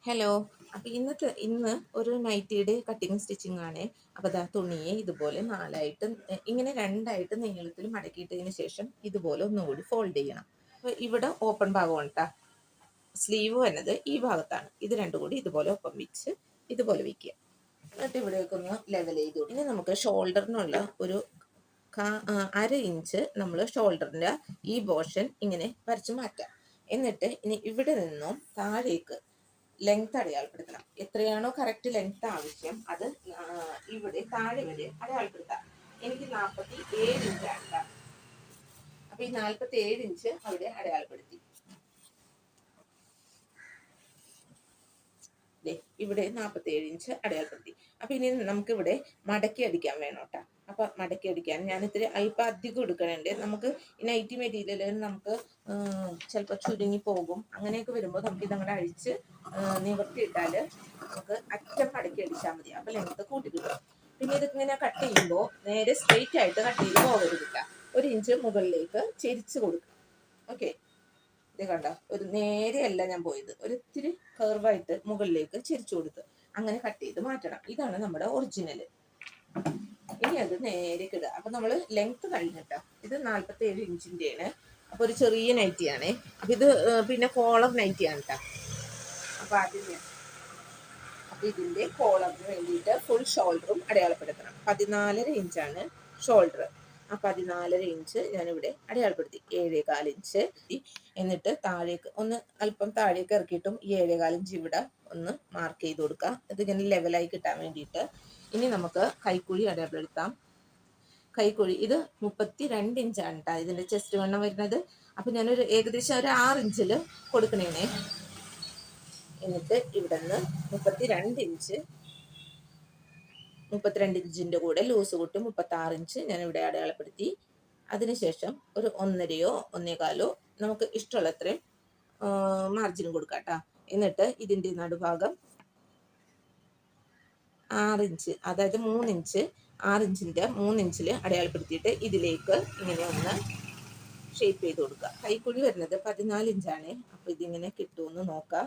Hello. അപ്പോൾ ഇന്ന് ഒരു നൈറ്റിയുടെ കട്ടിങ് സ്റ്റിച്ചിങ് ആണ്. അപ്പോൾ ദാ തുണിയെ ഇതുപോലെ നാലായിട്ട് ഇങ്ങനെ രണ്ടായിട്ട് നീളത്തിൽ മടക്കിയിട്ടതിന് ശേഷം ഇതുപോലെ ഒന്നുകൂടി ഫോൾഡ് ചെയ്യണം. അപ്പോൾ ഇവിടെ ഓപ്പൺ ഭാഗമാണ് കേട്ടോ. സ്ലീവ് വരുന്നത് ഈ ഭാഗത്താണ്. ഇത് രണ്ടും കൂടി ഇതുപോലെ ഒപ്പം വെച്ച് ഇതുപോലെ വയ്ക്കുക. എന്നിട്ട് ഇവിടേക്ക് ഒന്ന് ലെവൽ ചെയ്തു. ഇനി നമുക്ക് ഷോൾഡറിനുള്ള ഒരു 1/2 ഇഞ്ച് നമ്മൾ ഷോൾഡറിൻ്റെ ഈ പോർഷൻ ഇങ്ങനെ വരച്ച് മാറ്റാം. എന്നിട്ട് ഇനി ഇവിടെ നിന്നും താഴേക്ക് ലെങ്ത് അടയാളപ്പെടുത്തണം. എത്രയാണോ കറക്റ്റ് ലെങ്ത് ആവശ്യം അത് ഇവിടെ താഴെ വരെ അടയാളപ്പെടുത്താം. എനിക്ക് 47 ഇഞ്ചാണ്. അപ്പൊ ഈ 47 ഇഞ്ച് അവിടെ അടയാളപ്പെടുത്തി. ഇവിടെ 47 ഇഞ്ച് അടയാളപ്പെടുത്തി. അപ്പൊ ഇനി നമുക്ക് ഇവിടെ മടക്കി അടിക്കാൻ വേണം കേട്ടോ. അപ്പൊ മടക്കി അടിക്കാൻ ഞാൻ ഇത്തിരി അല്പം അധികം എടുക്കണുണ്ട്. നമുക്ക് ഈ നൈറ്റി മെറ്റീരിയൽ നമുക്ക് ചിലപ്പോൾ ചുരുങ്ങി പോകും. അങ്ങനെയൊക്കെ വരുമ്പോൾ നമുക്ക് ഇതങ്ങോട്ട് അഴിച്ച് നിവർത്തിയിട്ടാൽ നമുക്ക് അറ്റം മടക്കി അടിച്ചാൽ മതി. അപ്പൊ ലെങ്ത് കൂട്ടി കിട്ടും. പിന്നെ ഇതിങ്ങനെ കട്ട് ചെയ്യുമ്പോൾ നേരെ സ്ട്രെയിറ്റ് ആയിട്ട് കട്ട് ചെയ്ത് പോകരുതില്ല. 1 ഇഞ്ച് മുകളിലേക്ക് ചെരിച്ച് കൊടുക്കും. ഓക്കെ, ഇത് കണ്ട ഒരു നേരെയല്ല ഞാൻ പോയത്, ഒരു ഇത്തിരി കർവായിട്ട് മുകളിലേക്ക് ചെരിച്ചു കൊടുത്ത് അങ്ങനെ കട്ട് ചെയ്ത് മാറ്റണം. ഇതാണ് നമ്മുടെ ഒറിജിനൽ. ഇനി അത് നേരെ ഇടുക. അപ്പൊ നമ്മൾ ലെങ്ത് കഴിഞ്ഞിട്ടാ. ഇത് 47 ഇഞ്ചിന്റെയാണ്. അപ്പൊ ഒരു ചെറിയ നൈറ്റിയാണ്. അപ്പൊ ഇത് പിന്നെ കോളർ നൈറ്റിയാണ് കേട്ടോ. അപ്പൊ ഇതിന്റെ കോളറിന് വേണ്ടിയിട്ട് ഫുൾ ഷോൾഡറും അടയാളപ്പെടുത്തണം. 14.5 ഇഞ്ചാണ് ഷോൾഡർ. ആ 14.5 ഇഞ്ച് ഞാനിവിടെ അടയാളപ്പെടുത്തി. 7.25 ഇഞ്ച്. എന്നിട്ട് താഴേക്ക് ഒന്ന് അല്പം താഴേക്ക് ഇറക്കിയിട്ടും ഈ 7.25 ഇഞ്ച് ഇവിടെ ഒന്ന് മാർക്ക് ചെയ്ത് കൊടുക്കുക. ഇതിങ്ങനെ ലെവലായി കിട്ടാൻ വേണ്ടിയിട്ട്. ഇനി നമുക്ക് കൈക്കുഴി അടയാളപ്പെടുത്താം. കൈക്കുഴി ഇത് 32 ഇഞ്ചാണ് കേട്ടോ ഇതിന്റെ ചെസ്റ്റ് വണ്ണം വരുന്നത്. അപ്പൊ ഞാനൊരു ഏകദേശം ഒരു 6 ഇഞ്ചിൽ കൊടുക്കണേ. എന്നിട്ട് ഇവിടെ നിന്ന് 32 ഇഞ്ചിന്റെ കൂടെ ലൂസ് കൂട്ടി 36 ഇഞ്ച് ഞാൻ ഇവിടെ അടയാളപ്പെടുത്തി. അതിനുശേഷം ഒരു 1.5 1.25 നമുക്ക് ഇഷ്ടമുള്ള അത്രയും മാർജിനും കൊടുക്കാം കേട്ടോ. എന്നിട്ട് ഇതിന്റെ നടുഭാഗം 6 ഇഞ്ച്, അതായത് 3 ഇഞ്ച്, 6 ഇഞ്ചിന്റെ 3 ഇഞ്ചിൽ അടയാളപ്പെടുത്തിയിട്ട് ഇതിലേക്ക് ഇങ്ങനെ ഒന്ന് ഷേപ്പ് ചെയ്ത് കൊടുക്കുക. കൈക്കുഴി വരുന്നത് 14 ഇഞ്ചാണ്. അപ്പൊ ഇതിങ്ങനെ കിട്ടുമെന്ന് നോക്കാം.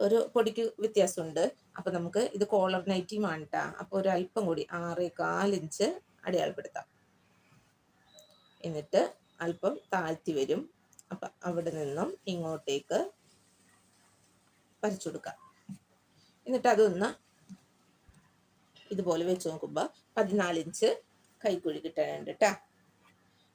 ഒരു പൊടിക്ക് വ്യത്യാസമുണ്ട്. അപ്പൊ നമുക്ക് ഇത് കോളർ നൈറ്റി വേണ്ട. അപ്പൊ ഒരു അല്പം കൂടി 6.25 ഇഞ്ച് അടയാളപ്പെടുത്താം. എന്നിട്ട് അല്പം താഴ്ത്തി വരും. അപ്പൊ അവിടെ നിന്നും ഇങ്ങോട്ടേക്ക് വരച്ചു കൊടുക്കാം. എന്നിട്ട് അതൊന്ന് ഇതുപോലെ വെച്ച് നോക്കുമ്പോൾ 14 ഇഞ്ച് കൈക്കുഴി കിട്ടാനുണ്ട് കേട്ടോ.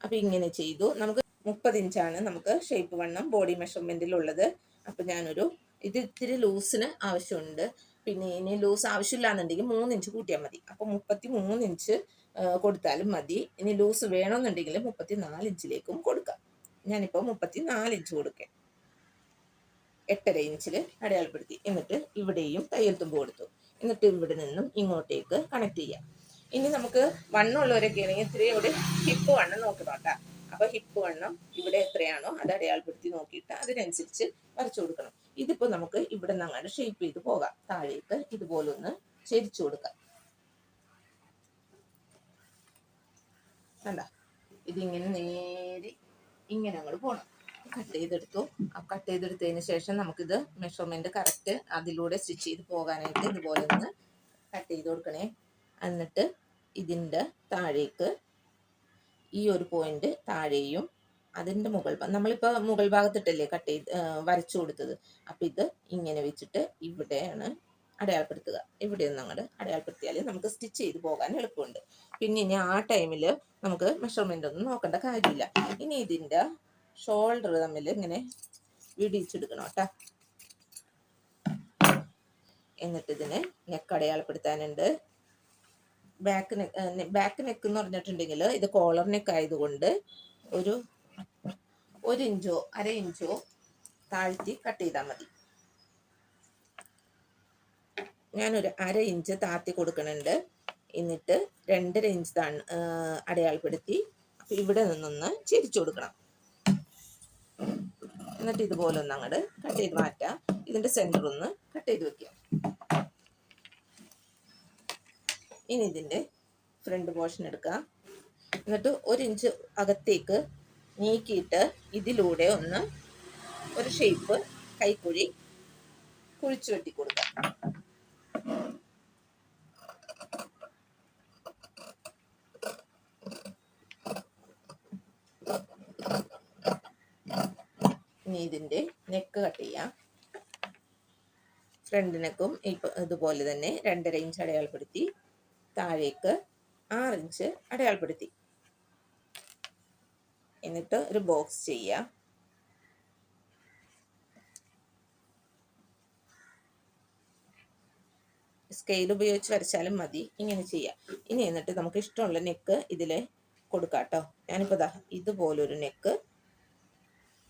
അപ്പൊ ഇങ്ങനെ ചെയ്തു. നമുക്ക് 30 ഇഞ്ചാണ് നമുക്ക് ഷേപ്പ് വണ്ണം ബോഡി മെഷർമെന്റിലുള്ളത്. അപ്പൊ ഞാനൊരു ഇത് ഇത്തിരി ലൂസിന് ആവശ്യമുണ്ട്. പിന്നെ ഇനി ലൂസ് ആവശ്യമില്ല എന്നുണ്ടെങ്കിൽ 3 ഇഞ്ച് കൂട്ടിയാൽ മതി. അപ്പൊ 33 ഇഞ്ച് കൊടുത്താലും മതി. ഇനി ലൂസ് വേണമെന്നുണ്ടെങ്കിൽ 34 ഇഞ്ചിലേക്കും കൊടുക്കാം. ഞാനിപ്പോ 34 ഇഞ്ച് കൊടുക്കാം. 8.5 ഇഞ്ചിൽ അടയാളപ്പെടുത്തി. എന്നിട്ട് ഇവിടെയും തയ്യൽ തുമ്പ് കൊടുത്തു. എന്നിട്ട് ഇവിടെ നിന്നും ഇങ്ങോട്ടേക്ക് കണക്ട് ചെയ്യാം. ഇനി നമുക്ക് വണ്ണമുള്ളവരൊക്കെ ആണെങ്കിൽ ഇത്തിരി ഇവിടെ ഹിപ്പ് വണ്ണം നോക്കണം കേട്ടോ. അപ്പൊ ഹിപ്പ് വണ്ണം ഇവിടെ എത്രയാണോ അത് അടയാളപ്പെടുത്തി നോക്കിയിട്ട് അതിനനുസരിച്ച് വരച്ചു കൊടുക്കണം. ഇതിപ്പോ നമുക്ക് ഇവിടെ നിന്ന് അങ്ങോട്ട് ഷേപ്പ് ചെയ്ത് പോകാം. താഴേക്ക് ഇതുപോലെ ഒന്ന് ചെരിച്ചു കൊടുക്കാം. കണ്ട, ഇതിങ്ങനെ നേരെ ഇങ്ങനെ അങ്ങോട്ട് പോകണം. കട്ട് ചെയ്തെടുത്തു. കട്ട് ചെയ്തെടുത്തതിന് ശേഷം നമുക്കിത് മെഷർമെന്റ് കറക്റ്റ് അതിലൂടെ സ്റ്റിച്ച് ചെയ്ത് പോകാനായിട്ട് ഇതുപോലെ ഒന്ന് കട്ട് ചെയ്ത് കൊടുക്കണേ. എന്നിട്ട് ഇതിൻ്റെ താഴേക്ക് ഈ ഒരു പോയിന്റ് താഴെയും അതിൻ്റെ നമ്മളിപ്പോൾ മുകൾ ഭാഗത്തിട്ടല്ലേ കട്ട് ചെയ്ത് വരച്ചു കൊടുത്തത്. അപ്പം ഇത് ഇങ്ങനെ വെച്ചിട്ട് ഇവിടെയാണ് അടയാളപ്പെടുത്തുക. ഇവിടെ ഒന്ന് അങ്ങോട്ട് അടയാളപ്പെടുത്തിയാൽ നമുക്ക് സ്റ്റിച്ച് ചെയ്ത് പോകാൻ എളുപ്പമുണ്ട്. പിന്നെ ഇനി ആ ടൈമിൽ നമുക്ക് മെഷർമെന്റ് ഒന്നും നോക്കേണ്ട കാര്യമില്ല. ഇനി ഇതിൻ്റെ ഷോൾഡർ തമ്മിൽ ഇങ്ങനെ വിടിച്ചെടുക്കണം കേട്ടോ. എന്നിട്ട് ഇതിന് നെക്ക് അടയാളപ്പെടുത്താനുണ്ട്. ബാക്ക് നെക്ക് എന്ന് പറഞ്ഞിട്ടുണ്ടെങ്കിൽ ഇത് കോളർ നെക്ക് ആയതുകൊണ്ട് ഒരു 1 ഇഞ്ചോ 1/2 ഇഞ്ചോ താഴ്ത്തി കട്ട് ചെയ്താൽ മതി. ഞാനൊരു 1/2 ഇഞ്ച് താഴ്ത്തി കൊടുക്കണുണ്ട്. എന്നിട്ട് 2.5 ഇഞ്ച് അടയാളപ്പെടുത്തി ഇവിടെ നിന്നൊന്ന് ചെരിച്ചു കൊടുക്കണം. എന്നിട്ട് ഇതുപോലെ ഒന്ന് അങ്ങോട്ട് കട്ട് ചെയ്ത് മാറ്റാം. ഇതിന്റെ സെന്റർ ഒന്ന് കട്ട് ചെയ്ത് വെക്കാം. ഇനി ഇതിന്റെ ഫ്രണ്ട് പോർഷൻ എടുക്കുക. എന്നിട്ട് 1 ഇഞ്ച് അകത്തേക്ക് നീക്കിയിട്ട് ഇതിലൂടെ ഒന്ന് ഒരു ഷേപ്പ് കൈക്കുഴി കുഴിച്ചു വെട്ടി കൊടുക്കാം. ഇനി ഇതിൻ്റെ നെക്ക് കട്ട് ചെയ്യാം. ഫ്രണ്ട് നെക്കും ഇതുപോലെ തന്നെ 2.5 ഇഞ്ച് അടയാളപ്പെടുത്തി താഴേക്ക് 6 ഇഞ്ച് അടയാളപ്പെടുത്തി. എന്നിട്ട് ഒരു ബോക്സ് ചെയ്യാം. സ്കെയിൽ ഉപയോഗിച്ച് വരച്ചാലും മതി, ഇങ്ങനെ ചെയ്യാം. ഇനി എന്നിട്ട് നമുക്ക് ഇഷ്ടമുള്ള നെക്ക് ഇതിൽ കൊടുക്കാം കേട്ടോ. ഞാനിപ്പോൾ ദാ ഇതുപോലൊരു നെക്ക്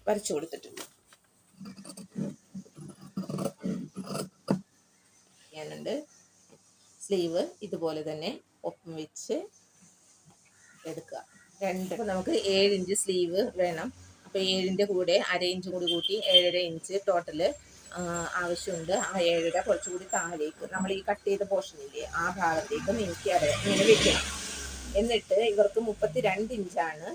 വരച്ചു കൊടുത്തിട്ടുണ്ട്. ഞാനുണ്ട് സ്ലീവ് ഇതുപോലെ തന്നെ ഒപ്പം വെച്ച് എടുക്കുക. അപ്പോൾ നമുക്ക് 7 ഇഞ്ച് സ്ലീവ് വേണം. അപ്പോൾ 7ൻ്റെ കൂടെ 1/2 ഇഞ്ച് കൂടി കൂട്ടി 7.5 ഇഞ്ച് ടോട്ടല് ആവശ്യമുണ്ട്. ആ 7.5 കുറച്ചുകൂടി താഴേക്ക് നമ്മൾ ഈ കട്ട് ചെയ്ത പോർഷനില്ലേ ആ ഭാഗത്തേക്ക് നീക്കി ഇങ്ങനെ വെക്കണം. എന്നിട്ട് ഇവർക്ക് 32 ഇഞ്ചാണ്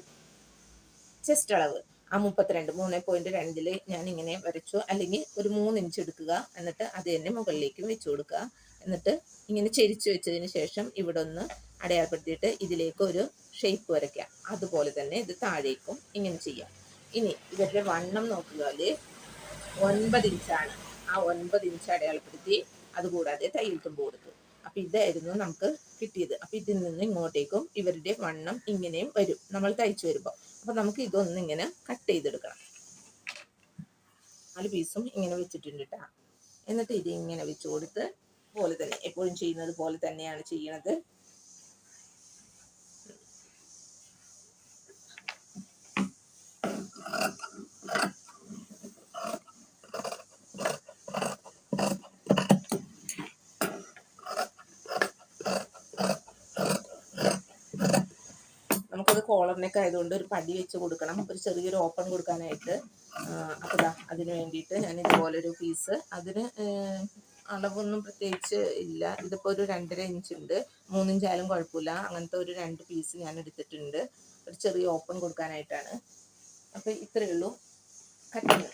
ചെസ്റ്റ് അളവ്. ആ 32 3.2 ഞാൻ ഇങ്ങനെ വരച്ചു. അല്ലെങ്കിൽ ഒരു 3 ഇഞ്ച് എടുക്കുക. എന്നിട്ട് അത് തന്നെ മുകളിലേക്കും വെച്ച് കൊടുക്കുക. എന്നിട്ട് ഇങ്ങനെ ചെരിച്ച് വെച്ചതിന് ശേഷം ഇവിടെ ഒന്ന് അടയാളപ്പെടുത്തിയിട്ട് ഇതിലേക്ക് ഒരു ഷേപ്പ് വരയ്ക്കാം. അതുപോലെ തന്നെ ഇത് താഴേക്കും ഇങ്ങനെ ചെയ്യാം. ഇനി ഇവരുടെ വണ്ണം നോക്കിയാൽ 9 ഇഞ്ചാണ്. ആ 9 ഇഞ്ച് അടയാളപ്പെടുത്തി അതുകൂടാതെ തയ്യൽ തുമ്പ് കൊടുത്തു. അപ്പം ഇതായിരുന്നു നമുക്ക് കിട്ടിയത്. അപ്പം ഇതിൽ നിന്ന് ഇങ്ങോട്ടേക്കും ഇവരുടെ വണ്ണം ഇങ്ങനെയും വരും നമ്മൾ തയ്ച്ചു വരുമ്പോൾ. അപ്പം നമുക്ക് ഇതൊന്നിങ്ങനെ കട്ട് ചെയ്തെടുക്കണം. 4 പീസും ഇങ്ങനെ വെച്ചിട്ടുണ്ട് കേട്ടോ. എന്നിട്ട് ഇത് ഇങ്ങനെ വെച്ച് കൊടുത്ത് പോലെ തന്നെ എപ്പോഴും ചെയ്യുന്നത് പോലെ തന്നെയാണ് ചെയ്യണത്. നമുക്കത് കോളർ നെക്ക് ആയതുകൊണ്ട് ഒരു പടി വെച്ച് കൊടുക്കണം, ഒരു ചെറിയൊരു ഓപ്പൺ കൊടുക്കാനായിട്ട്. അപ്പോൾ അതിന് വേണ്ടിയിട്ട് ഞാൻ ഇതുപോലൊരു പീസ്, അതിന് അളവൊന്നും പ്രത്യേകിച്ച് ഇല്ല. ഇതിപ്പോൾ ഒരു 2.5 ഇഞ്ച് ഉണ്ട്. 3 ഇഞ്ചായാലും കുഴപ്പമില്ല. അങ്ങനത്തെ ഒരു 2 പീസ് ഞാൻ എടുത്തിട്ടുണ്ട്, ഒരു ചെറിയ ഓപ്പൺ കൊടുക്കാനായിട്ടാണ്. അപ്പോൾ ഇത്രയേ ഉള്ളൂ കട്ടിങ്.